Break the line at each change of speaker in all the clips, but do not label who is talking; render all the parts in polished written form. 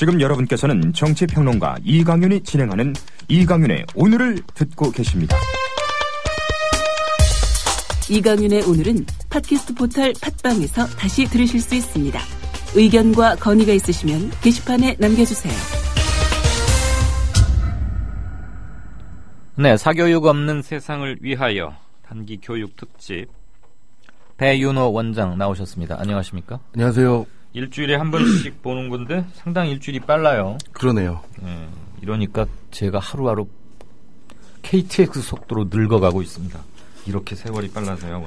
지금 여러분께서는 정치평론가 이강윤이 진행하는 이강윤의 오늘을 듣고 계십니다.
이강윤의 오늘은 팟캐스트 포털 팟빵에서 다시 들으실 수 있습니다. 의견과 건의가 있으시면 게시판에 남겨주세요.
네, 사교육 없는 세상을 위하여 단기 교육 특집 배윤호 원장 나오셨습니다. 안녕하십니까?
안녕하세요.
일주일에 한 번씩 보는 건데 상당히 일주일이 빨라요.
그러네요.
네, 이러니까 제가 하루하루 KTX 속도로 늙어가고 있습니다. 이렇게 세월이 빨라서요.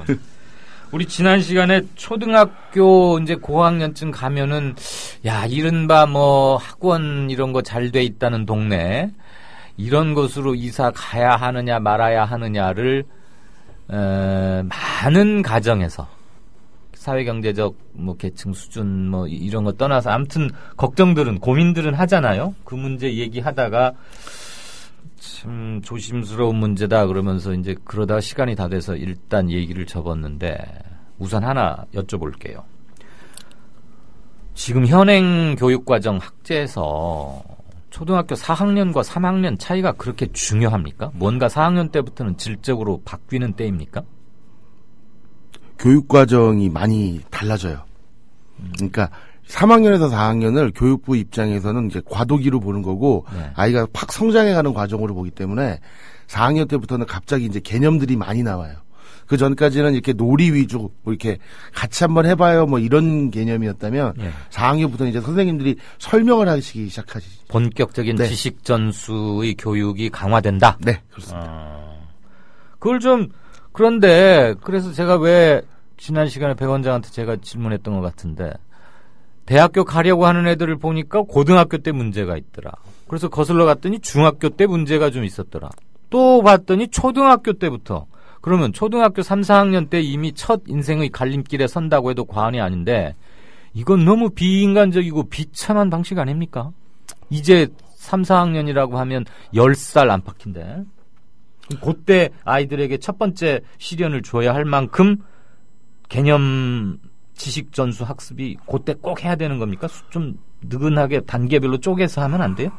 우리 지난 시간에 초등학교 이제 고학년쯤 가면은 야 이른바 뭐 학원 이런 거 잘 돼 있다는 동네 이런 곳으로 이사 가야 하느냐 말아야 하느냐를 많은 가정에서 사회경제적 뭐 계층 수준 뭐 이런 거 떠나서 아무튼 걱정들은 고민들은 하잖아요. 그 문제 얘기하다가 참 조심스러운 문제다 그러면서 이제 그러다가 시간이 다 돼서 일단 얘기를 접었는데 우선 하나 여쭤볼게요. 지금 현행 교육과정 학제에서 초등학교 4학년과 3학년 차이가 그렇게 중요합니까? 뭔가 4학년 때부터는 질적으로 바뀌는 때입니까?
교육과정이 많이 달라져요. 그러니까 3학년에서 4학년을 교육부 입장에서는 이제 과도기로 보는 거고
네.
아이가 팍 성장해가는 과정으로 보기 때문에 4학년 때부터는 갑자기 이제 개념들이 많이 나와요. 그 전까지는 이렇게 놀이 위주, 뭐 이렇게 같이 한번 해봐요, 뭐 이런 개념이었다면,
네.
4학년부터는 이제 선생님들이 설명을 하시기 시작하시죠.
본격적인
네.
지식 전수의 교육이 강화된다?
네, 그렇습니다.
그걸 좀, 그런데, 그래서 제가 왜, 지난 시간에 배 원장한테 제가 질문했던 것 같은데, 대학교 가려고 하는 애들을 보니까 고등학교 때 문제가 있더라. 그래서 거슬러 갔더니 중학교 때 문제가 좀 있었더라. 또 봤더니 초등학교 때부터, 그러면 초등학교 3, 4학년 때 이미 첫 인생의 갈림길에 선다고 해도 과언이 아닌데 이건 너무 비인간적이고 비참한 방식 아닙니까? 이제 3, 4학년이라고 하면 10살 안팎인데 그때 아이들에게 첫 번째 시련을 줘야 할 만큼 개념 지식 전수 학습이 그때 꼭 해야 되는 겁니까? 좀 느긋하게 단계별로 쪼개서 하면 안 돼요?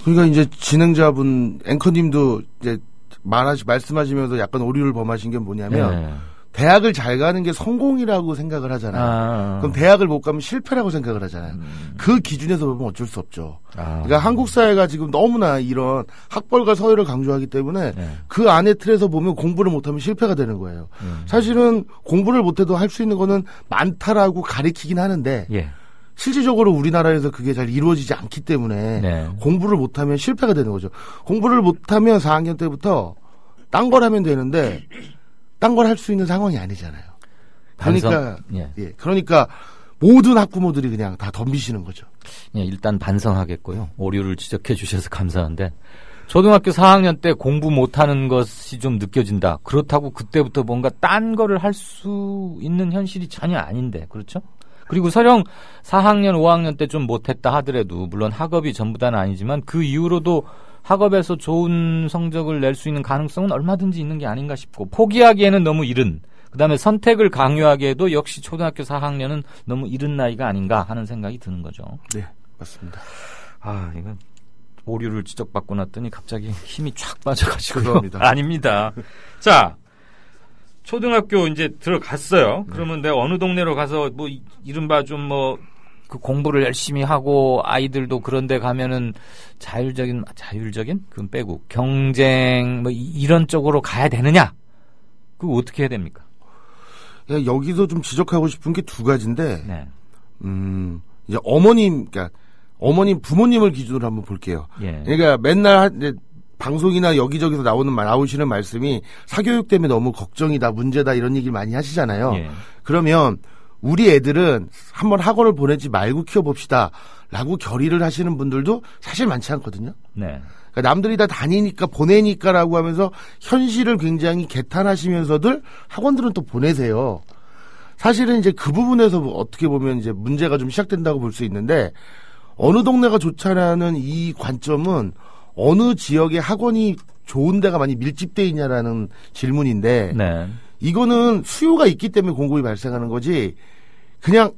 그러니까 이제 진행자분 앵커님도 이제 말씀하시면서 약간 오류를 범하신 게 뭐냐면
네.
대학을 잘 가는 게 성공이라고 생각을 하잖아요. 그럼 대학을 못 가면 실패라고 생각을 하잖아요. 그 기준에서 보면 어쩔 수 없죠. 그러니까 한국 사회가 지금 너무나 이런 학벌과 서열을 강조하기 때문에
네.
그 안에 틀에서 보면 공부를 못하면 실패가 되는 거예요. 사실은 공부를 못해도 할 수 있는 거는 많다라고 가리키긴 하는데
예.
실질적으로 우리나라에서 그게 잘 이루어지지 않기 때문에
네.
공부를 못하면 실패가 되는 거죠. 공부를 못하면 4학년 때부터 딴 걸 하면 되는데 딴 걸 할 수 있는 상황이 아니잖아요. 그러니까 그러니까 모든 학부모들이 그냥 다 덤비시는 거죠.
예, 일단 반성하겠고요. 오류를 지적해 주셔서 감사한데 초등학교 4학년 때 공부 못하는 것이 좀 느껴진다. 그렇다고 그때부터 뭔가 딴 거를 할 수 있는 현실이 전혀 아닌데 그렇죠? 그리고 설령 4학년, 5학년 때 좀 못했다 하더라도 물론 학업이 전부다는 아니지만 그 이후로도 학업에서 좋은 성적을 낼 수 있는 가능성은 얼마든지 있는 게 아닌가 싶고 포기하기에는 너무 이른 그다음에 선택을 강요하기에도 역시 초등학교 4학년은 너무 이른 나이가 아닌가 하는 생각이 드는 거죠.
네, 맞습니다.
아, 이건 오류를 지적받고 났더니 갑자기 힘이 쫙 빠져가지고요.
죄송합니다.
아닙니다. 자, 초등학교 이제 들어갔어요. 그러면 내가 어느 동네로 가서 뭐 이른바 좀 뭐 그 공부를 열심히 하고 아이들도 그런데 가면은 자율적인 그건 빼고 경쟁 뭐 이런 쪽으로 가야 되느냐? 그거 어떻게 해야 됩니까?
여기서 좀 지적하고 싶은 게 두 가지인데,
네.
이제 그러니까 부모님을 기준으로 한번 볼게요.
예.
그러니까 맨날 이제 방송이나 여기저기서 나오시는 말씀이 사교육 때문에 너무 걱정이다, 문제다 이런 얘기를 많이 하시잖아요.
예.
그러면 우리 애들은 한번 학원을 보내지 말고 키워봅시다 라고 결의를 하시는 분들도 사실 많지 않거든요.
네.
그러니까 남들이 다 다니니까 보내니까라고 하면서 현실을 굉장히 개탄하시면서들 학원들은 또 보내세요. 사실은 이제 그 부분에서 어떻게 보면 이제 문제가 좀 시작된다고 볼 수 있는데 어느 동네가 좋잖아는 이 관점은 어느 지역에 학원이 좋은 데가 많이 밀집돼 있냐라는 질문인데
네.
이거는 수요가 있기 때문에 공급이 발생하는 거지 그냥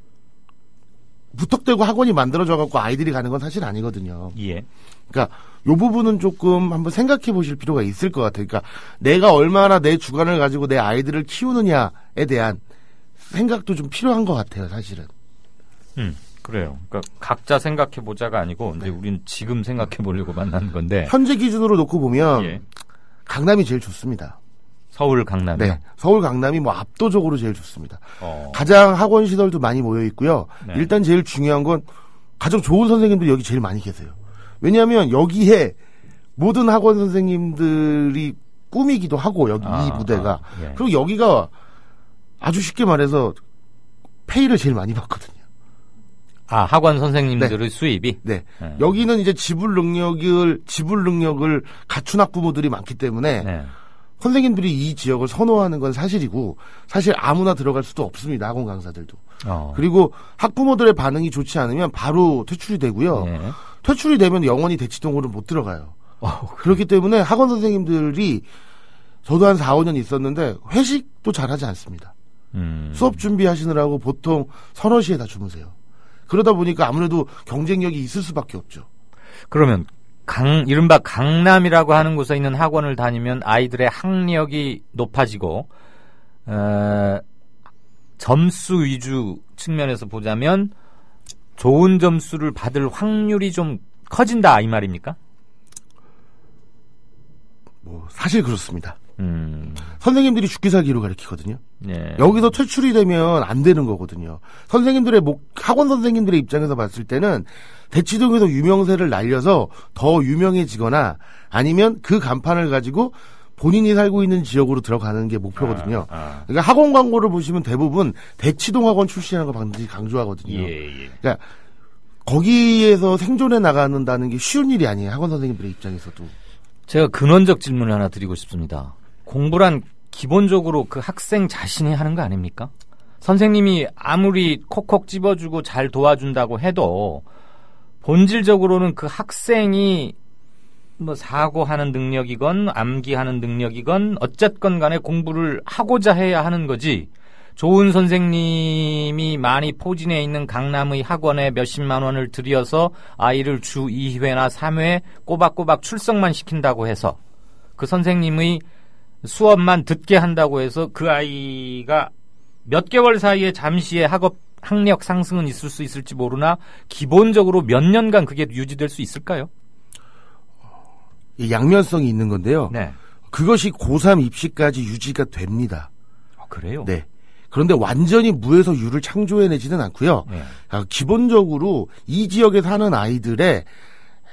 무턱대고 학원이 만들어져 갖고 아이들이 가는 건 사실 아니거든요.
예.
그러니까 요 부분은 조금 한번 생각해 보실 필요가 있을 것 같아요. 그러니까 내가 얼마나 내 주관을 가지고 내 아이들을 키우느냐에 대한 생각도 좀 필요한 것 같아요, 사실은.
그래요. 그러니까 각자 생각해 보자가 아니고 이제 우리는 지금 생각해 보려고 만난 건데.
현재 기준으로 놓고 보면
예.
강남이 제일 좋습니다.
서울 강남이요.
네, 서울 강남이 뭐 압도적으로 제일 좋습니다.
어.
가장 학원 시설도 많이 모여 있고요.
네.
일단 제일 중요한 건 가장 좋은 선생님들이 여기 제일 많이 계세요. 왜냐하면 여기에 모든 학원 선생님들이 꿈이기도 하고 여기 이 무대가
예.
그리고 여기가 아주 쉽게 말해서 페이를 제일 많이 받거든요.
아, 학원 선생님들의 수입이?
네. 여기는 이제 지불 능력을 갖춘 학부모들이 많기 때문에
네.
선생님들이 이 지역을 선호하는 건 사실이고 사실 아무나 들어갈 수도 없습니다. 학원 강사들도. 그리고 학부모들의 반응이 좋지 않으면 바로 퇴출이 되고요.
네.
퇴출이 되면 영원히 대치동으로는 못 들어가요. 그렇기 때문에 학원 선생님들이 저도 한 4, 5년 있었는데 회식도 잘하지 않습니다. 수업 준비하시느라고 보통 서너 시에 다 주무세요. 그러다 보니까 아무래도 경쟁력이 있을 수밖에 없죠.
그러면 이른바 강남이라고 하는 곳에 있는 학원을 다니면 아이들의 학력이 높아지고 점수 위주 측면에서 보자면 좋은 점수를 받을 확률이 좀 커진다 이 말입니까?
뭐 사실 그렇습니다. 선생님들이 죽기 살기로 가르치거든요.
예.
여기서 퇴출이 되면 안 되는 거거든요. 학원 선생님들의 입장에서 봤을 때는 대치동에서 유명세를 날려서 더 유명해지거나 아니면 그 간판을 가지고 본인이 살고 있는 지역으로 들어가는 게 목표거든요. 그러니까 학원 광고를 보시면 대부분 대치동 학원 출신이라는 걸 반드시 강조하거든요.
예.
그러니까 거기에서 생존해 나가는다는 게 쉬운 일이 아니에요. 학원 선생님들의 입장에서도.
제가 근원적 질문을 하나 드리고 싶습니다. 공부란 기본적으로 그 학생 자신이 하는 거 아닙니까? 선생님이 아무리 콕콕 집어주고 잘 도와준다고 해도 본질적으로는 그 학생이 뭐 사고하는 능력이건 암기하는 능력이건 어쨌건 간에 공부를 하고자 해야 하는 거지. 좋은 선생님이 많이 포진해 있는 강남의 학원에 몇십만 원을 들여서 아이를 주 2회나 3회 꼬박꼬박 출석만 시킨다고 해서 그 선생님의 수업만 듣게 한다고 해서 그 아이가 몇 개월 사이에 잠시의 학력 상승은 있을 수 있을지 모르나 기본적으로 몇 년간 그게 유지될 수 있을까요?
이 양면성이 있는 건데요.
네.
그것이 고3 입시까지 유지가 됩니다.
그래요?
네. 그런데 완전히 무에서 유를 창조해내지는 않고요.
네.
기본적으로 이 지역에 사는 아이들의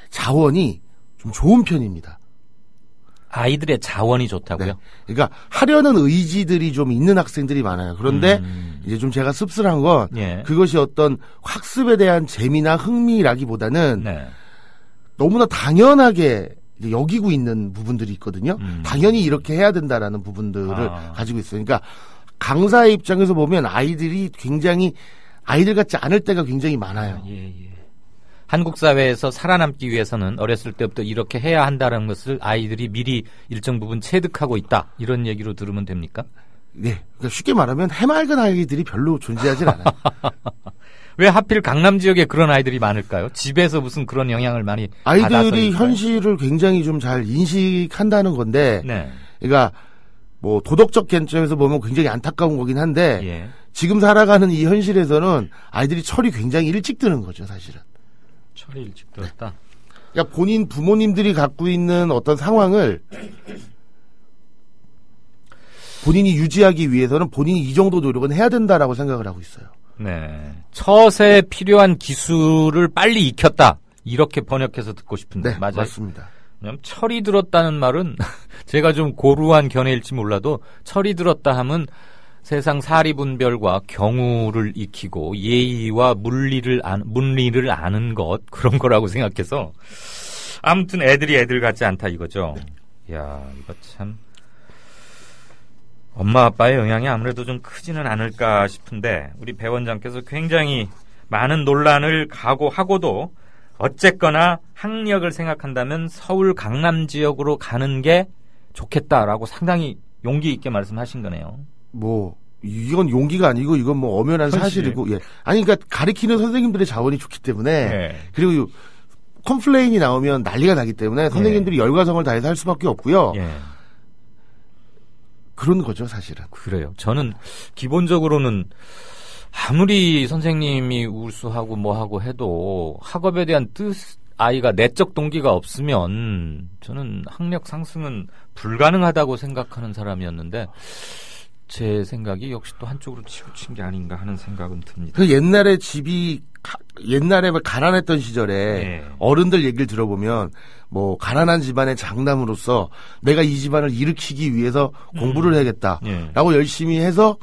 자원이 좀 좋은 편입니다.
아이들의 자원이 좋다고요?
네. 그러니까 하려는 의지들이 좀 있는 학생들이 많아요. 그런데 이제 좀 제가 씁쓸한 건
예.
그것이 어떤 학습에 대한 재미나 흥미라기보다는
네.
너무나 당연하게 이제 여기고 있는 부분들이 있거든요. 당연히 이렇게 해야 된다라는 부분들을 가지고 있어요. 그러니까 강사의 입장에서 보면 아이들이 굉장히 아이들 같지 않을 때가 굉장히 많아요.
예. 한국 사회에서 살아남기 위해서는 어렸을 때부터 이렇게 해야 한다는 것을 아이들이 미리 일정 부분 체득하고 있다. 이런 얘기로 들으면 됩니까?
네. 그러니까 쉽게 말하면 해맑은 아이들이 별로 존재하지 않아요.
왜 하필 강남 지역에 그런 아이들이 많을까요? 집에서 무슨 그런 영향을 많이
아이들이
받아서일까요?
현실을 굉장히 좀 잘 인식한다는 건데
네.
그러니까 뭐 도덕적 관점에서 보면 굉장히 안타까운 거긴 한데
예.
지금 살아가는 이 현실에서는 아이들이 철이 굉장히 일찍 드는 거죠, 사실은.
철이 일찍 들었다.
그러니까 본인 부모님들이 갖고 있는 어떤 상황을 본인이 유지하기 위해서는 본인이 이 정도 노력은 해야 된다라고 생각을 하고 있어요.
네. 처세에 필요한 기술을 빨리 익혔다. 이렇게 번역해서 듣고 싶은데
네,
맞아요?
맞습니다.
왜냐면 철이 들었다는 말은 제가 좀 고루한 견해일지 몰라도 철이 들었다 하면 세상 사리분별과 경우를 익히고 예의와 문리를 아는 것 그런 거라고 생각해서 아무튼 애들이 애들 같지 않다 이거죠. 이야 이거 참 엄마 아빠의 영향이 아무래도 좀 크지는 않을까 싶은데 우리 배 원장께서 굉장히 많은 논란을 각오하고도 어쨌거나 학력을 생각한다면 서울 강남 지역으로 가는 게 좋겠다라고 상당히 용기 있게 말씀하신 거네요.
뭐 이건 용기가 아니고 이건 뭐 엄연한 사실이고, 예. 아니, 그러니까 가르치는 선생님들의 자원이 좋기 때문에,
네.
그리고 컴플레인이 나오면 난리가 나기 때문에 선생님들이 열과성을 다해서 할 수밖에 없고요.
예.
그런 거죠, 사실은.
그래요. 저는 기본적으로는 아무리 선생님이 우수하고 뭐하고 해도 학업에 대한 아이가 내적 동기가 없으면 저는 학력 상승은 불가능하다고 생각하는 사람이었는데 제 생각이 역시 또 한쪽으로 치우친 게 아닌가 하는 생각은 듭니다.
그 옛날에 옛날에 가난했던 시절에
네.
어른들 얘기를 들어보면 뭐 가난한 집안의 장남으로서 내가 이 집안을 일으키기 위해서 공부를 해야겠다라고 열심히 해서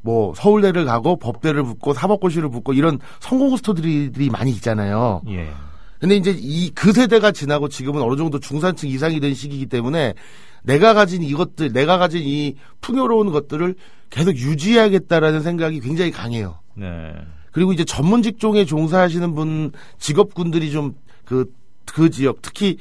뭐 서울대를 가고 법대를 붙고 사법고시를 붙고 이런 성공 스토리들이 많이 있잖아요.
예.
근데 이제 그 세대가 지나고 지금은 어느 정도 중산층 이상이 된 시기이기 때문에 내가 가진 이 풍요로운 것들을 계속 유지해야겠다라는 생각이 굉장히 강해요.
네.
그리고 이제 전문 직종에 종사하시는 직업군들이 좀 그 지역, 특히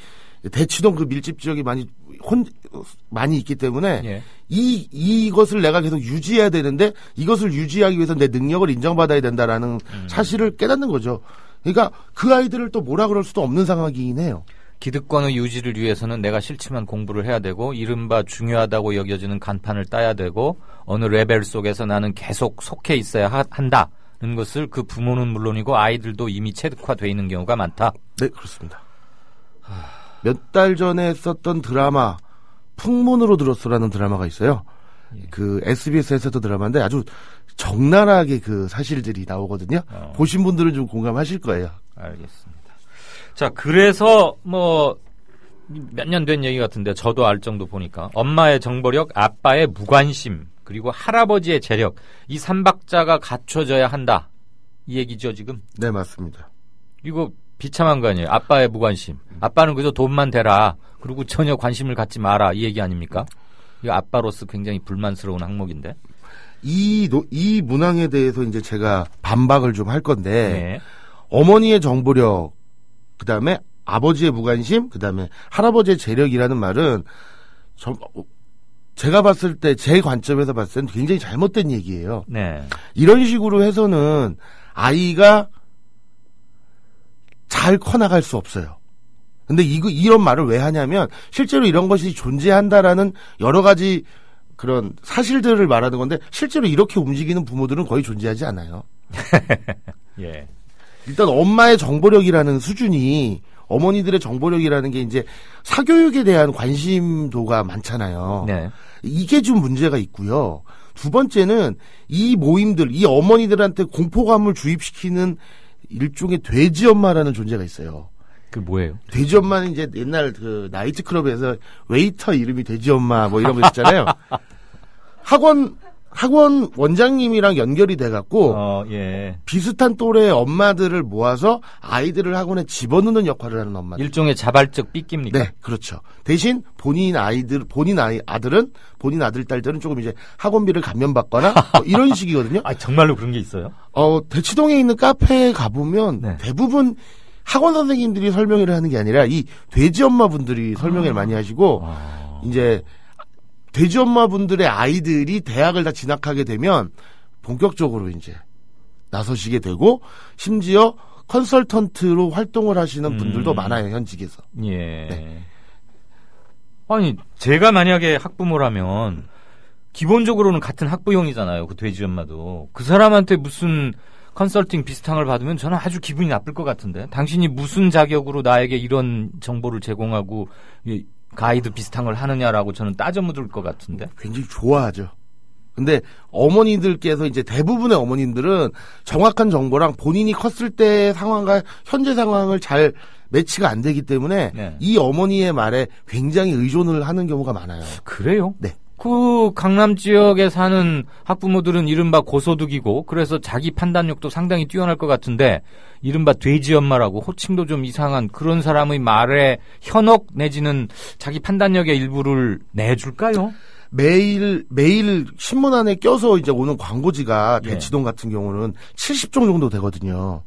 대치동 그 밀집 지역이 많이 있기 때문에
예.
이것을 내가 계속 유지해야 되는데 이것을 유지하기 위해서 내 능력을 인정받아야 된다라는 사실을 깨닫는 거죠. 그러니까 그 아이들을 또 뭐라 그럴 수도 없는 상황이긴 해요.
기득권의 유지를 위해서는 내가 싫지만 공부를 해야 되고 이른바 중요하다고 여겨지는 간판을 따야 되고 어느 레벨 속에서 나는 계속 속해 있어야 한다는 것을 그 부모는 물론이고 아이들도 이미 체득화되어 있는 경우가 많다.
네, 그렇습니다. 몇 달 전에 했었던 드라마 풍문으로 들었어라는 드라마가 있어요.
예.
그 SBS에서 했던 드라마인데 아주 적나라하게 그 사실들이 나오거든요. 보신 분들은 좀 공감하실 거예요.
알겠습니다. 자, 그래서 뭐 몇 년 된 얘기 같은데 저도 알 정도 보니까 엄마의 정보력, 아빠의 무관심, 그리고 할아버지의 재력, 이 삼박자가 갖춰져야 한다. 이 얘기죠, 지금?
네, 맞습니다.
이거 비참한 거 아니에요? 아빠의 무관심. 아빠는 그저 돈만 대라. 그리고 전혀 관심을 갖지 마라. 이 얘기 아닙니까? 이거 아빠로서 굉장히 불만스러운 항목인데.
이 문항에 대해서 이제 제가 반박을 좀 할 건데,
네.
어머니의 정보력, 그 다음에 아버지의 무관심, 그 다음에 할아버지의 재력이라는 말은 제가 봤을 때, 제 관점에서 봤을 때는 굉장히 잘못된 얘기예요.
네.
이런 식으로 해서는 아이가 잘 커나갈 수 없어요. 근데 이런 말을 왜 하냐면 실제로 이런 것이 존재한다라는 여러 가지 그런 사실들을 말하는 건데 실제로 이렇게 움직이는 부모들은 거의 존재하지 않아요.
예.
일단 엄마의 정보력이라는 수준이 어머니들의 정보력이라는 게 이제 사교육에 대한 관심도가 많잖아요.
네.
이게 좀 문제가 있고요. 두 번째는 이 모임들, 이 어머니들한테 공포감을 주입시키는 일종의 돼지 엄마라는 존재가 있어요.
그 뭐예요?
돼지 엄마는 이제 옛날 그 나이트클럽에서 웨이터 이름이 돼지 엄마 뭐 이런 거 있잖아요. 학원 원장님이랑 연결이 돼갖고
예.
비슷한 또래의 엄마들을 모아서 아이들을 학원에 집어넣는 역할을 하는 엄마들.
일종의 자발적 삐끼입니까?
네, 그렇죠. 대신 본인 아들, 딸들은 조금 이제 학원비를 감면받거나 뭐 이런 식이거든요.
아, 정말로 그런 게 있어요?
대치동에 있는 카페에 가보면
네.
대부분 학원 선생님들이 설명회를 하는 게 아니라 이 돼지 엄마분들이 설명회를 많이 하시고 이제 돼지 엄마분들의 아이들이 대학을 다 진학하게 되면 본격적으로 이제 나서시게 되고 심지어 컨설턴트로 활동을 하시는 분들도 많아요, 현직에서.
예.
네.
아니, 제가 만약에 학부모라면 기본적으로는 같은 학부형이잖아요. 그 돼지 엄마도. 그 사람한테 무슨 컨설팅 비슷한 걸 받으면 저는 아주 기분이 나쁠 것 같은데. 당신이 무슨 자격으로 나에게 이런 정보를 제공하고 가이드 비슷한 걸 하느냐라고 저는 따져 묻을 것 같은데.
굉장히 좋아하죠. 근데 어머니들께서 이제 대부분의 어머님들은 정확한 정보랑 본인이 컸을 때의 상황과 현재 상황을 잘 매치가 안 되기 때문에
네.
이 어머니의 말에 굉장히 의존을 하는 경우가 많아요.
그래요?
네.
그 강남 지역에 사는 학부모들은 이른바 고소득이고 그래서 자기 판단력도 상당히 뛰어날 것 같은데 이른바 돼지 엄마라고 호칭도 좀 이상한 그런 사람의 말에 현혹 내지는 자기 판단력의 일부를 내줄까요?
매일 신문 안에 껴서 이제 오는 광고지가 대치동 같은 경우는 70종 정도 되거든요.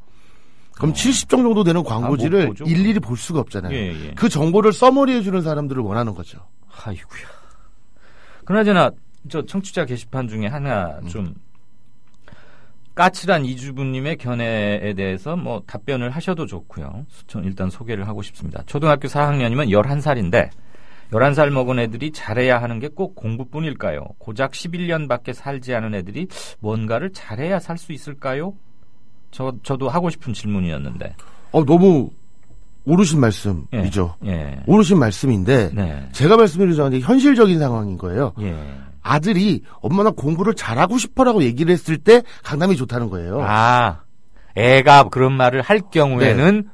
그럼 70종 정도 되는 광고지를
못 보죠.
일일이 볼 수가 없잖아요.
예.
그 정보를 써머리해 주는 사람들을 원하는 거죠.
아이고야. 그나저나 저 청취자 게시판 중에 하나 좀 까칠한 이주부님의 견해에 대해서 뭐 답변을 하셔도 좋고요. 전 일단 소개를 하고 싶습니다. 초등학교 4학년이면 11살인데 11살 먹은 애들이 잘해야 하는 게 꼭 공부뿐일까요? 고작 11년밖에 살지 않은 애들이 뭔가를 잘해야 살 수 있을까요? 저도 하고 싶은 질문이었는데.
너무 옳으신 말씀이죠.
예.
옳으신 말씀인데
네.
제가 말씀드리자면 현실적인 상황인 거예요.
예.
아들이 엄마 나 공부를 잘하고 싶어라고 얘기를 했을 때 강남이 좋다는 거예요.
아, 애가 그런 말을 할 경우에는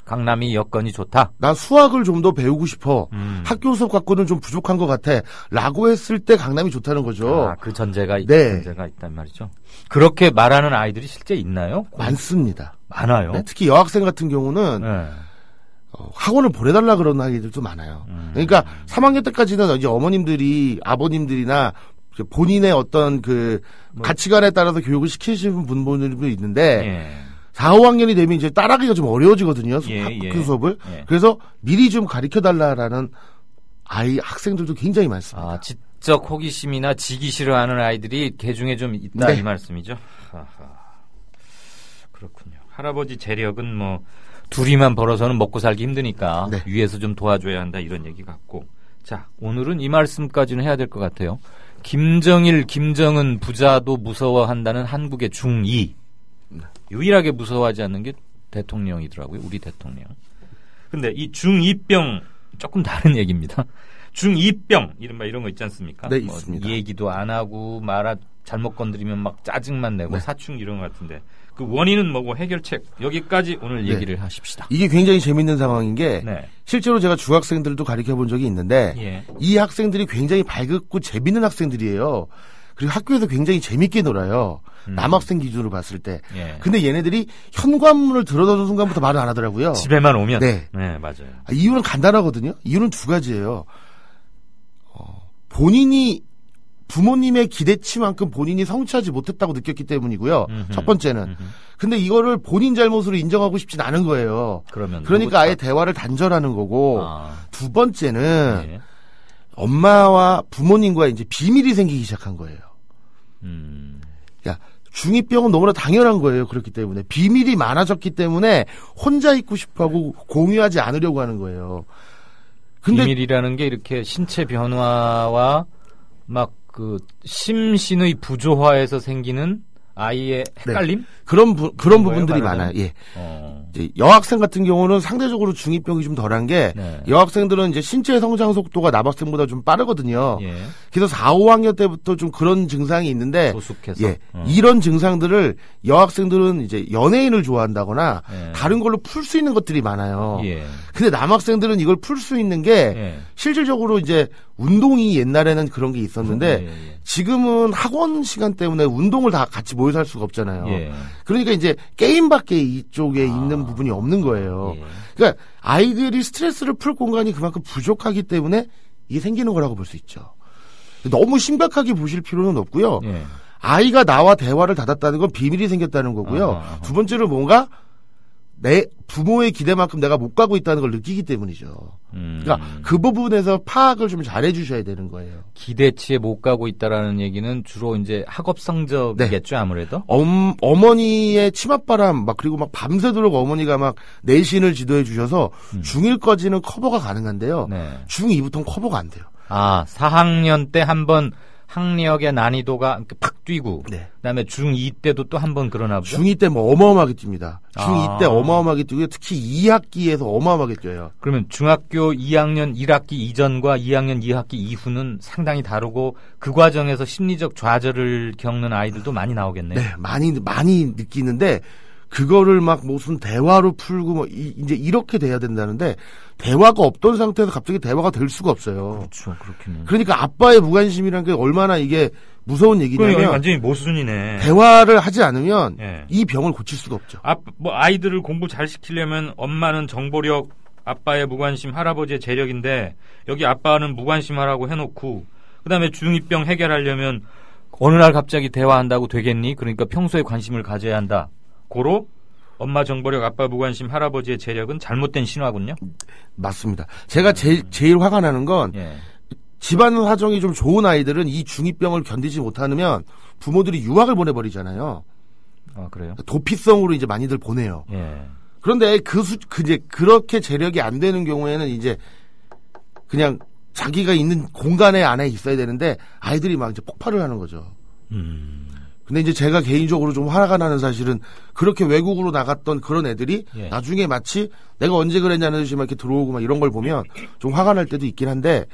강남이 여건이 좋다.
나 수학을 좀 더 배우고 싶어. 학교 수업 갖고는 좀 부족한 것 같아. 라고 했을 때 강남이 좋다는 거죠.
아, 그 전제가 있단 말이죠. 그렇게 말하는 아이들이 실제 있나요?
많습니다.
많아요.
네, 특히 여학생 같은 경우는 학원을 보내달라 그러는 아이들도 많아요. 그러니까 3학년 때까지는 이제 어머님들이 아버님들이나 본인의 어떤 그 가치관에 따라서 교육을 시키시는 분들도 있는데 4, 5학년이 되면 이제 따라가기가 좀 어려워지거든요. 학교 수업을. 그래서 미리 좀 가르쳐달라라는 학생들도 굉장히 많습니다.
아, 지적 호기심이나 지기 싫어하는 아이들이 개 중에 좀 있다 이 말씀이죠. 아하. 그렇군요. 할아버지 재력은 뭐 둘이만 벌어서는 먹고 살기 힘드니까 위에서 좀 도와줘야 한다 이런 얘기 같고. 자, 오늘은 이 말씀까지는 해야 될 것 같아요. 김정일, 김정은 부자도 무서워한다는 한국의 중2. 유일하게 무서워하지 않는 게 대통령이더라고요. 우리 대통령. 근데 이 중2병 조금 다른 얘기입니다. 중2병 이른바 이런 거 있지 않습니까?
네, 있습니다.
얘기도 안 하고 잘못 건드리면 막 짜증만 내고 사충 이런 거 같은데 그 원인은 뭐고 해결책 여기까지 오늘 얘기를 하십시다.
이게 굉장히 재밌는 상황인 게 실제로 제가 중학생들도 가르쳐 본 적이 있는데 이 학생들이 굉장히 밝고 재밌는 학생들이에요. 그리고 학교에서 굉장히 재밌게 놀아요. 남학생 기준으로 봤을 때. 근데 얘네들이 현관문을 들어서는 순간부터 말을 안 하더라고요.
집에만 오면?
네,
맞아요.
이유는 간단하거든요. 이유는 두 가지예요. 본인이 부모님의 기대치만큼 본인이 성취하지 못했다고 느꼈기 때문이고요. 첫 번째는. 근데 이거를 본인 잘못으로 인정하고 싶진 않은 거예요. 그러니까 아예 대화를 단절하는 거고. 두 번째는 엄마와 부모님과 이제 비밀이 생기기 시작한 거예요. 중2병은 너무나 당연한 거예요. 그렇기 때문에. 비밀이 많아졌기 때문에 혼자 있고 싶어하고 공유하지 않으려고 하는 거예요. 근데
비밀이라는 게 이렇게 신체 변화와 막 그 심신의 부조화에서 생기는 아이의 헷갈림?
그런 부분들이 많아요. 예. 이제 여학생 같은 경우는 상대적으로 중2병이 좀 덜한 게 여학생들은 이제 신체 성장 속도가 남학생보다 좀 빠르거든요. 그래서 4, 5학년 때부터 좀 그런 증상이 있는데
조숙해서.
이런 증상들을 여학생들은 이제 연예인을 좋아한다거나 다른 걸로 풀 수 있는 것들이 많아요. 근데 남학생들은 이걸 풀 수 있는 게 실질적으로 이제 운동이 옛날에는 그런 게 있었는데 지금은 학원 시간 때문에 운동을 다 같이 모여서 할 수가 없잖아요. 그러니까 이제 게임밖에 이쪽에 있는 부분이 없는 거예요. 그러니까 아이들이 스트레스를 풀 공간이 그만큼 부족하기 때문에 이게 생기는 거라고 볼 수 있죠. 너무 심각하게 보실 필요는 없고요. 아이가 나와 대화를 닫았다는 건 비밀이 생겼다는 거고요. 두 번째로 뭔가 내 부모의 기대만큼 내가 못 가고 있다는 걸 느끼기 때문이죠. 그러니까 그 부분에서 파악을 좀 잘해 주셔야 되는 거예요.
기대치에 못 가고 있다라는 얘기는 주로 이제 학업 성적이겠죠, 아무래도.
어머니의 치맛바람 그리고 막 밤새도록 어머니가 막 내신을 지도해 주셔서 중1까지는 커버가 가능한데요. 중2부터는 커버가 안 돼요.
4학년 때 한번 학력의 난이도가 팍 뛰고 그다음에 중2 때도 또 한 번 그러나 보죠?
중2 때 뭐 어마어마하게 뜁니다. 중2 때 어마어마하게 뛰고 특히 2학기에서 어마어마하게 뛰어요.
그러면 중학교 2학년 1학기 이전과 2학년 2학기 이후는 상당히 다르고 그 과정에서 심리적 좌절을 겪는 아이들도 많이 나오겠네요.
네, 많이 느끼는데 그거를 막 무슨 대화로 풀고 이제 이렇게 돼야 된다는데 대화가 없던 상태에서 갑자기 대화가 될 수가 없어요.
그렇죠, 그렇군요.
그러니까 아빠의 무관심이라는 게 얼마나 이게 무서운 얘기냐면
완전히 모순이네.
대화를 하지 않으면 이 병을 고칠 수가 없죠.
아이들을 공부 잘 시키려면 엄마는 정보력, 아빠의 무관심, 할아버지의 재력인데 여기 아빠는 무관심하라고 해놓고 그다음에 중2병 해결하려면 어느 날 갑자기 대화한다고 되겠니? 그러니까 평소에 관심을 가져야 한다. 고로 엄마 정보력, 아빠 무관심, 할아버지의 재력은 잘못된 신화군요.
맞습니다. 제가 제일 화가 나는 건 집안 사정이 좀 좋은 아이들은 이 중2병을 견디지 못하면 부모들이 유학을 보내버리잖아요.
아, 그래요?
도피성으로 이제 많이들 보내요.
예.
그런데 이제 그렇게 재력이 안 되는 경우에는 이제 그냥 자기가 있는 공간에 안에 있어야 되는데 아이들이 막 이제 폭발을 하는 거죠. 근데 이제 제가 개인적으로 좀 화가 나는 사실은 그렇게 외국으로 나갔던 그런 애들이
예. 나중에
나중에 마치 내가 언제 그랬냐는 듯이 막 이렇게 들어오고 막 이런 걸 보면 좀 화가 날 때도 있긴 한데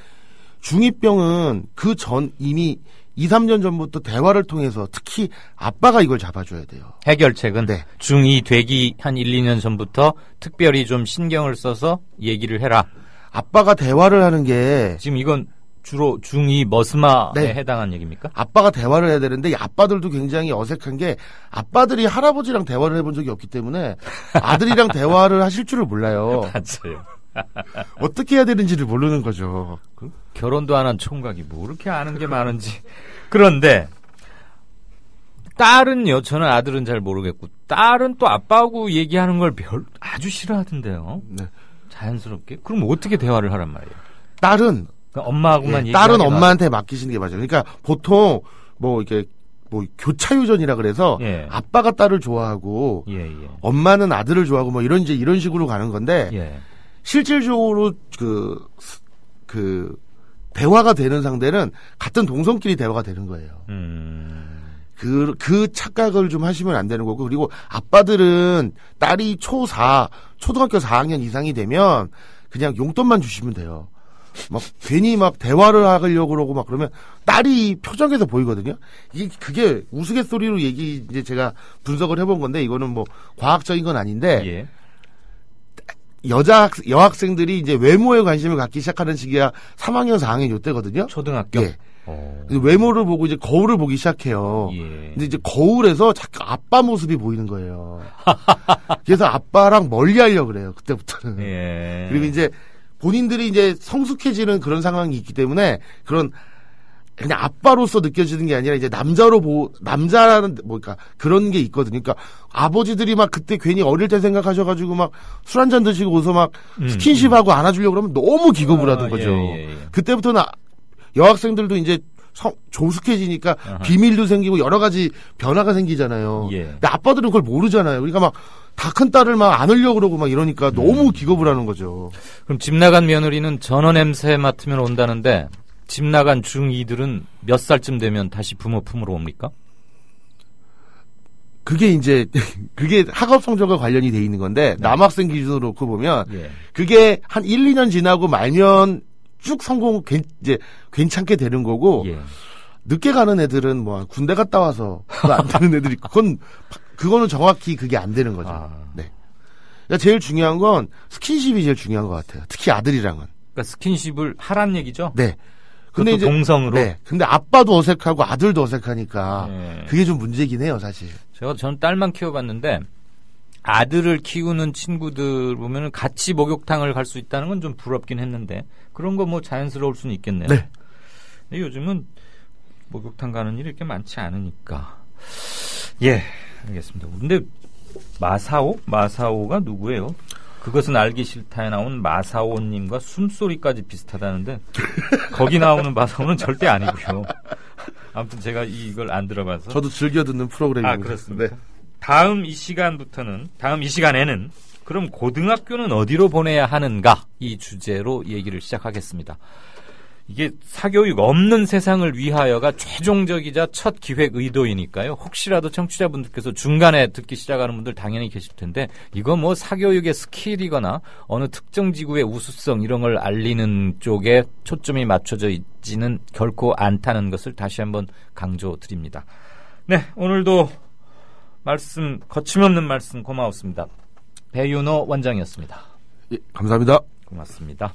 중2병은 그 전 이미 2, 3년 전부터 대화를 통해서 특히 아빠가 이걸 잡아줘야 돼요.
해결책은
네.
중2 되기 한 1, 2년 전부터 특별히 좀 신경을 써서 얘기를 해라.
아빠가 대화를 하는 게
지금 이건 주로 중2 머스마에
네.
해당한 얘기입니까?
아빠가 대화를 해야 되는데 이 아빠들도 굉장히 어색한 게 아빠들이 할아버지랑 대화를 해본 적이 없기 때문에 아들이랑 대화를 하실 줄을 몰라요.
맞아요.
어떻게 해야 되는지를 모르는 거죠.
결혼도 안 한 총각이 뭐 그렇게 아는 게 많은지. 그런데 딸은요, 저는 아들은 잘 모르겠고 딸은 또 아빠하고 얘기하는 걸 아주 싫어하던데요.
네.
자연스럽게. 그럼 어떻게 대화를 하란 말이에요?
딸은
그러니까 엄마하고만
예,
얘기하는
딸은
게
엄마한테 맡기시는 게 맞아요. 그러니까 보통 뭐 이게 뭐 교차 유전이라 그래서
예.
아빠가 딸을 좋아하고
예.
엄마는 아들을 좋아하고 뭐 이런 식으로 가는 건데
예.
실질적으로 그 대화가 되는 상대는 같은 동성끼리 대화가 되는 거예요. 그 착각을 좀 하시면 안 되는 거고, 그리고 아빠들은 딸이 초등학교 4학년 이상이 되면 그냥 용돈만 주시면 돼요. 막 괜히 막 대화를 하려고 그러고 막 그러면 딸이 표정에서 보이거든요. 그게 우스갯소리로 이제 제가 분석을 해본 건데 이거는 뭐 과학적인 건 아닌데
예.
여학생들이 이제 외모에 관심을 갖기 시작하는 시기가 3학년, 4학년 요때거든요.
초등학교.
예. 그래서 외모를 보고 이제 거울을 보기 시작해요.
예.
근데 이제 거울에서 자꾸 아빠 모습이 보이는 거예요. 그래서 아빠랑 멀리 하려고 그래요. 그때부터는.
예.
그리고 이제 본인들이 이제 성숙해지는 그런 상황이 있기 때문에 그런 그냥 아빠로서 느껴지는 게 아니라 이제 남자라는 그러니까 그런 게 있거든요. 그러니까 아버지들이 막 그때 괜히 어릴 때 생각하셔가지고 막 술 한잔 드시고 오서 막 스킨십하고 안아주려고 그러면 너무 기겁을 하는 거죠.
예.
그때부터는 여학생들도 이제 조숙해지니까 비밀도 생기고 여러 가지 변화가 생기잖아요.
예.
근데 아빠들은 그걸 모르잖아요. 그러니까 막 다 큰 딸을 막 안으려고 그러고 막 이러니까 너무 기겁을 하는 거죠.
그럼 집 나간 며느리는 전어 냄새 맡으면 온다는데 집 나간 중2들은 몇 살쯤 되면 다시 부모 품으로 옵니까?
그게 이제 그게 학업 성적과 관련이 돼 있는 건데 남학생 기준으로 놓고 보면
예.
그게 한 1, 2년 지나고 말면 쭉 이제 괜찮게 되는 거고
예.
늦게 가는 애들은 뭐 군대 갔다 와서 안 되는 애들이 있고 그거는 정확히 그게 안 되는 거죠. 네. 그러니까 제일 중요한 건 스킨십이 제일 중요한 것 같아요. 특히 아들이랑은.
그러니까 스킨십을 하란 얘기죠?
네.
근데 이제 동성으로.
네. 근데 아빠도 어색하고 아들도 어색하니까
네.
그게 좀 문제긴 해요, 사실.
저는 딸만 키워봤는데 아들을 키우는 친구들 보면은 같이 목욕탕을 갈 수 있다는 건 좀 부럽긴 했는데 그런 거 뭐 자연스러울 수는 있겠네요.
네.
근데 요즘은 목욕탕 가는 일이 이렇게 많지 않으니까. 예, 알겠습니다. 근데 마사오가 누구예요? 그것은 알기 싫다에 나온 마사오님과 숨소리까지 비슷하다는데 거기 나오는 마사오는 절대 아니고요. 아무튼 제가 이걸 안 들어봐서.
저도 즐겨 듣는 프로그램입니다.
아, 그렇습니다.
네.
다음 이 시간에는 그럼 고등학교는 어디로 보내야 하는가 이 주제로 얘기를 시작하겠습니다. 이게 사교육 없는 세상을 위하여가 최종적이자 첫 기획 의도이니까요. 혹시라도 청취자분들께서 중간에 듣기 시작하는 분들 당연히 계실 텐데 이거 뭐 사교육의 스킬이거나 어느 특정 지구의 우수성 이런 걸 알리는 쪽에 초점이 맞춰져 있지는 결코 않다는 것을 다시 한번 강조드립니다. 네, 오늘도 거침없는 말씀 고마웠습니다. 배윤호 원장이었습니다.
예, 감사합니다.
고맙습니다.